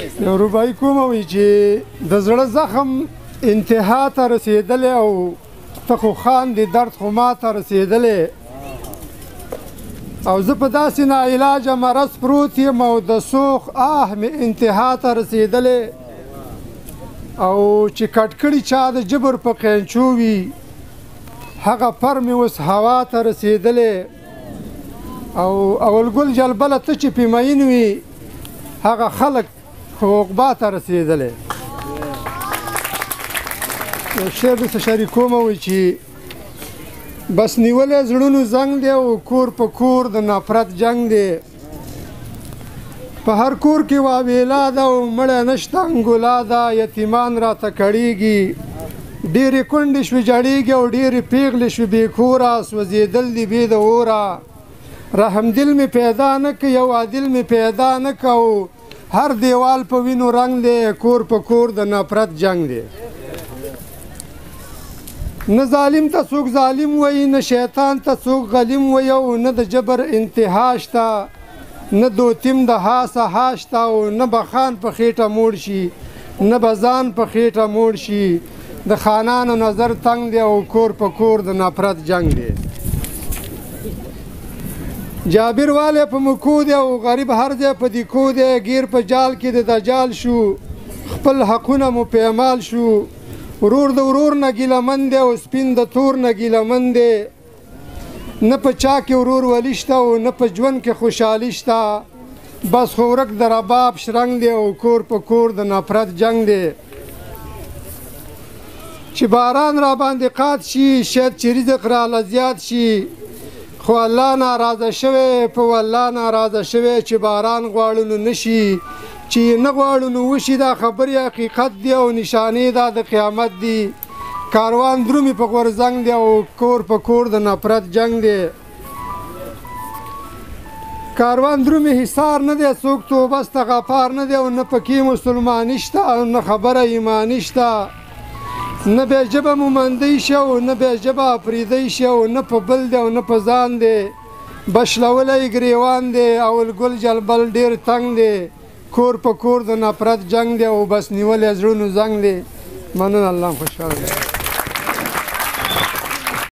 یو رباعي کومه وایي چې د زړه زخم انتها ته رسېدلی او ته خو خاندې درد خو ما ته رسېدلی او زه په داسې ناعلاجه مرض پروت یم او د سوخ آه مې انتها ته رسېدلی او چې کټ کړي چا د جبر په قینچو وي هغه پر مې اوس هوا ته رسېدلی او اولګل جلبله ته چې پې مین وي هغه خلک خو عقبا ته رسېدلی یو شعر درته شریکومه وایي چې بس نیولی زړونو زنګ دی او کور په کور د نفرت جنګ دی په هر کور کې واویلا ده او مړی نشته انګولا ده یتیمان راته کړېږي ډېرې کونډې شوې جړېږي او ډېرې پیغلې شوې بې کوره سوځېدل دي بې د اوره رحمدل مې پیدا نه که یو عادل مې پیدا نه که او هر دیوال په وینو رنګ دی کور په کور د نفرت جنګ دی نه ظالم ته څوک ظالم وایي نه شیطان ته څوک غلیم وایي او نه د جبر انتها شته نه دوتیم د هاسه ها شته او نه به خان په خېټه موړ شي نه به ځان په خېټه موړ شي د خانانو نظر تنګ دی او کور په کور د نفرت جنګ دی جابر والی په مکو دی او غریب هر ځای په دیکو دی ګیر په جال کې د دجال شو خپل حقونه مو پیمال شو ورور د ورور نه ګیلمن دی او سپین د تور نه ګیلمن دی نه په چا کې ورور ولی شته او نه په ژوند کې خوشحالي شته بس خو ورک د رباب شرنګ دی او کور په کور د نفرت جنګ دی چې باران را باندې قات شي شاید چې رزق راله زیات شي خو الله ناراضه شوی په والله ناراضه شوی چې باران غواړو نو نشي چې نه غواړو نو وشي دا خبرې حقیقت دی او نشانې دا د قیامت دی کاروان درومي په غورځنګ دی او کور په کور د نفرت جنګ دی کاروان درومي حصار نه دی څوک توبه استغفار نه دی او نه پکې مسلماني شته او نه خبره ایماني شته نه بیا ژبه مومندی شي او نه بیا ژبه افریدی شي او نه په بل دی او نه په ځان دی بشلولی ګریوان دی او الګل جلبل ډېر تنګ دی کور په کور د نفرت جنګ دی او بس نیولی زړونو زنګ دی مننه الله خوشحاله